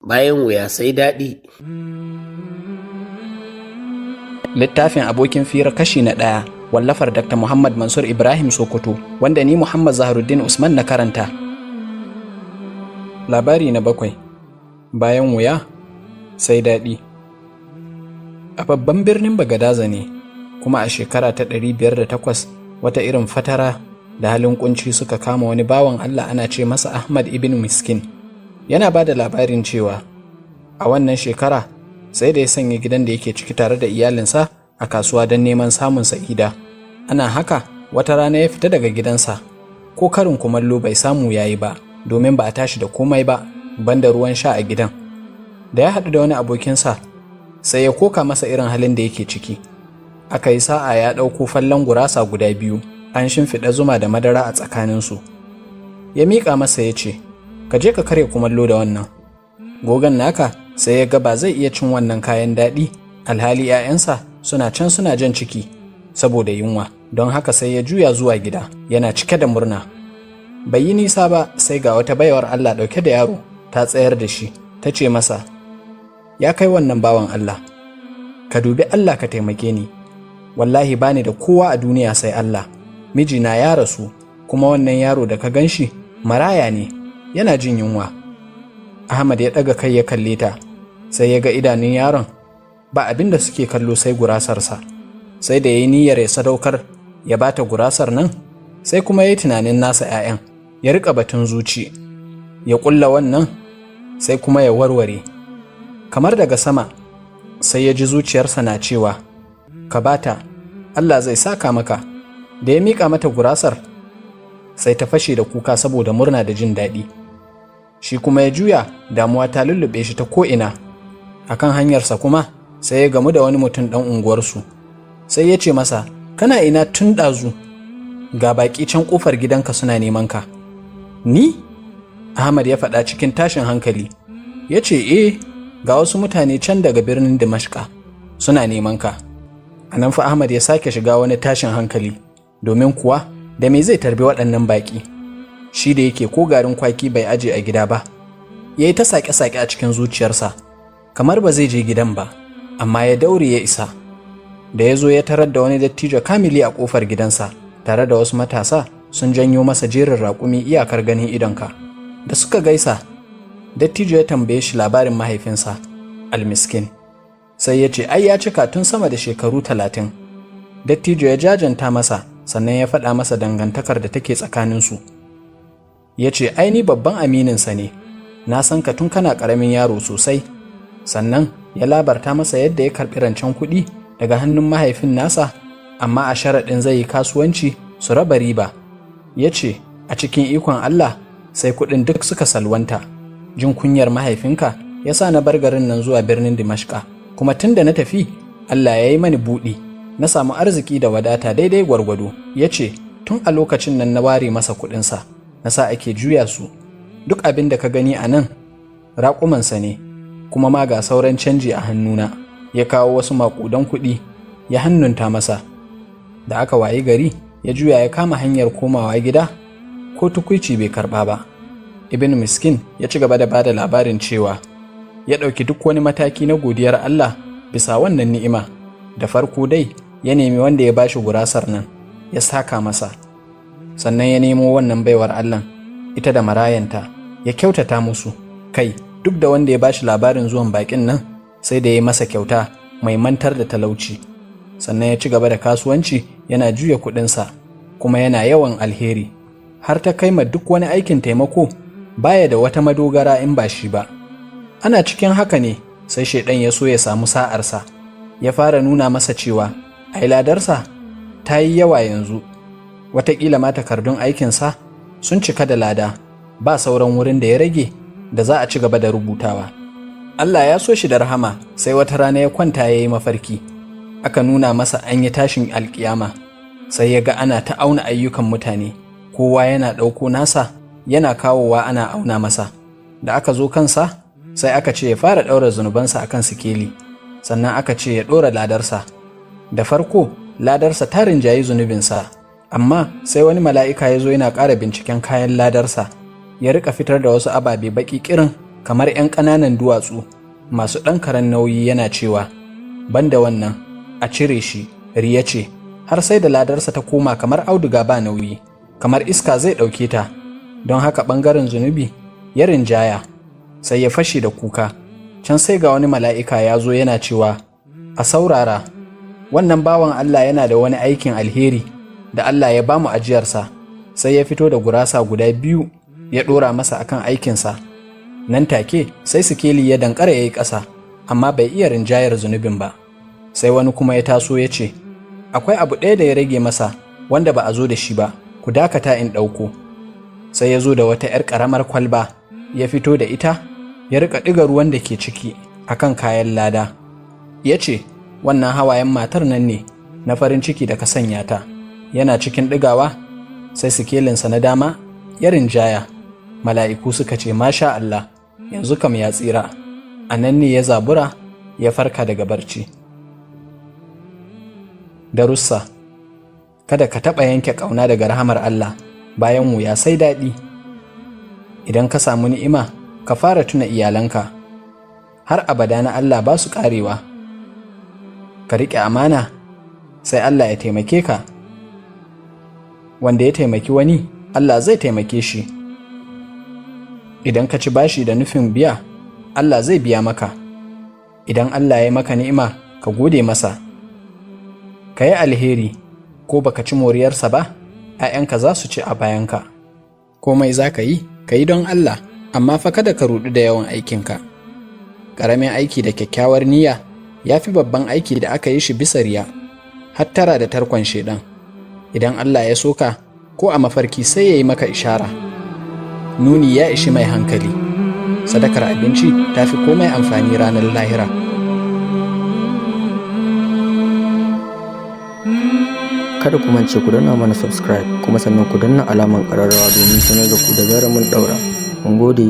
bayan wuya sai daɗi. Littafin abokin fira kashi na 1 wallafar Dr. Muhammad Mansur Ibrahim Sokoto wanda ni Muhammad Zaharuddin Usman na karanta. Labari na 7. Bayan wuya sai daɗi. A babban birnin Bagadaza ne, kuma a shekara ta 508 wata irin fatara da halin kunci suka kama wani bawan Allah ana ce masa Ahmad ibn Miskin. Yana ba da labarin cewa a wannan shekara sai da ya sanya gidan da yake ciki tare da iyalinsa a kasuwa don neman samun sa'ida. Ana haka wata rana ya fita daga gidansa, ko karin kumallo bai samu yayi ba domin ba a tashi da komai ba banda ruwan sha a gidan. Da ya haɗu da wani abokinsa sai ya koka masa irin halin da yake ciki. Aka yi sa'a ya ɗauko fallon gurasa guda 2 an shimfiɗa zuma da madara a tsakaninsu. Ya miƙa masa ya ce, ka je ka karya kumallo da wannan. Gogon naka sai ya ga ba zai iya cin wannan kayan daɗi alhali 'ya'yansa suna can suna jan ciki saboda yunwa, don haka sai ya juya zuwa gida yana cike da murna. Bai yi nisa ba sai ga wata baiwar Allah ɗauke da yaro ta tsayar da shi, ta ce masa, ya kai wannan bawan Allah, ka dubi Allah ka taimake ni, wallahi bani da kowa a duniya sai Allah, mijina ya rasu kuma wannan yaro da ka gan shi maraya ne, yana jin yunwa. Ahmad ya ɗaga kai ya kalle ta, sai ya ga idanun yaron ba abin da suke kallo sai gurasarsa. Sai da ya yi niyyar ya sadaukar ya bata gurasar nan, sai kuma ya yi tunanin nasa 'ya'yan, ya riƙa batun zuci, ya ƙulla wannan sai kuma ya warware. Kamar daga sama sai ya ji zuciyarsa na cewa, ka bata, Allah zai saka maka. Da ya miƙa mata gurasar sai ta fashe da kuka saboda murna da jin daɗi. Shi kuma ya juya, damuwa ta lullube shi ta ko'ina. A kan hanyarsa kuma sai ya gamu da wani mutum ɗan unguwarsu. Sai ya ce masa, kana ina tun ɗazu? Ga baƙi can ƙofar gidanka suna neman ka. Ni? Ahmad ya faɗa cikin tashin hankali. Ya ce, ga wasu mutane can daga birnin Dimashqa suna neman ka. A nan fa Ahmad ya sake shiga wani tashin hankali, domin kuwa da me zai tarbi waɗannan baƙi? Shi da yake ko garin kwaki bai aje a gida ba. Ya yi ta saƙe-saƙe a cikin zuciyarsa, kamar ba zai je gidan ba, amma ya daure ya isa. Da ya zo ya tarar da wani dattijo kamili a ƙofar gidansa, tare da wasu matasa sun janyo masa jerin raƙumi iyakar ganin idonka. Da suka gaisa, dattijo ya tambaye shi labarin mahaifinsa, Almiskin. Sai ya ce, ai ya cika tun sama da shekaru 30. Dattijo ya jajanta masa, sannan ya faɗa masa dangantakar da take tsakaninsu. Ya ce, ai ni babban amininsa ne, na san ka tun kana ƙaramin yaro sosai. Sannan ya labarta masa yadda ya karɓi rancen kuɗi daga hannun mahaifin nasa, amma a sharaɗin zai yi kasuwanci su raba riba. Ya ce, a cikin ikon Allah sai kuɗin duk suka salwanta. Jin kunyar mahaifinka ya sa na bar garin nan zuwa birnin Dimashqa, kuma tun da na tafi Allah ya yi mani buɗi, na samu arziki da wadata daidai gwargwado. Ya ce, tun a lokacin nan na ware masa kuɗinsa, na sa ake juya su. Duk abin da ka gani a nan raƙumansa ne, kuma ma ga sauran canji a hannuna. Ya kawo wasu maƙudan kuɗi ya hannunta masa. Da aka wayi gari ya juya ya kama hanyar komawa gida, ko tukuici bai karɓa ba. Ibn Miskin ya ci gaba da bada labarin cewa ya ɗauki duk wani mataki na godiyar Allah bisa wannan ni'ima. Da farko dai ya nemi wanda ya bashi gurasar nan ya saka masa, sannan ya nemo wannan baiwar Allah ita da marayanta ya kyautata musu. Kai, duk da wanda ya bashi labarin zuwan bakin nan sai da ya masa kyauta mai mantar da talauci. Sannan ya ci gaba da kasuwanci yana juya kuɗinsa, kuma yana yawan alheri, har ta kai ma duk wani aikin taimako baya da wata madogara in ba shi ba. Ana cikin haka ne sai shaidan ya so ya samu sa'arsa, ya fara nuna masa cewa ai ladarsa ta yi yawa yanzu, wataƙila ma takardun aikinsa sun cika da lada, ba sauran wurin da ya rage da za a ci gaba da rubutawa. Allah ya so shi da rahama, sai wata rana ya kwanta ya yi mafarki. Aka nuna masa an yi tashin alƙiyama, sai ya ga ana ta auna ayyukan mutane, kowa yana ɗauko nasa yana kawowa ana auna masa. Da aka zo kansa sai aka ce ya fara ɗaura zunubansa akan sikeli, sannan aka ce ya ɗora ladarsa. Da farko ladarsa ta rinjayi zunubinsa, amma sai wani mala'ika ya zo yana ƙara binciken kayan ladarsa, ya rika fitar da wasu ababe baƙi ƙirin kamar 'yan ƙananan duwatsu masu ɗan karen nauyi, yana cewa, banda wannan, a cire shi, riya ce, har sai da ladarsa ta koma kamar auduga ba nauyi, kamar iska zai ɗauke ta, don haka ɓangaren zunubi ya rinjaya, sai ya fashe da kuka. Can sai ga wani mala'ika ya zo yana cewa, a saurara, wannan bawan Allah yana da wani aikin alheri da Allah ya ba mu ajiyarsa. Sai ya fito da gurasa guda 2 ya ɗora masa akan aikinsa. Nan take sai sikeli ya dankara ya yi ƙasa, amma bai iya rinjayar zunubin ba. Sai wani kuma ya taso ya ce, akwai abu ɗaya da ya rage masa wanda ba a zo da shi ba, ku dakata in ɗauko. Sai ya zo da wata 'yar ƙaramar kwalba, ya fito da ita, ya riƙa ɗiga ruwan da ke ciki akan kayan lada. Ya ce, wannan hawayen matar nan ne na farin ciki da ka sanya ta. Yana cikin ɗigawa, sai sikelinsa na dama ya rinjaya. Mala'iku suka ce, masha Allah, yanzu kam ya tsira. A nan ne ya zabura, ya farka daga barci. Darussa: kada ka taɓa yanke ƙauna daga rahamar Allah, bayan wuya sai daɗi. Idan ka samu ni'ima, ka fara tuna iyalanka. Har abada na Allah ba su ƙarewa. Ka riƙe amana, sai Allah ya taimake ka. Wanda ya taimaki wani, Allah zai taimake shi. Idan ka ci bashi da nufin biya, Allah zai biya maka. Idan Allah ya maka ni'ima, ka gode masa. Ka yi alheri, ko baka ci moriyarsa ba, ‘ya'yanka za su ci a bayanka. Komai za ka yi don Allah, amma fa kada ka ruɗu da yawan aikinka. Ƙaramin aiki da kyakkyawar niyya ya fi babban aiki da aka yi shi bisa riya. Hattara da tarkon shaiɗan. Idan Allah ya soka, ko a mafarki sai ya yi maka ishara. Nuni ya ishi mai hankali. Sadakar abinci ta fi komai amfani ranar lahira. Kada ku mance ku danna mana subscribe, kuma sannan ku danna alamar ƙararrawa domin sanar da ku da zarar mun ɗaura. Mun gode.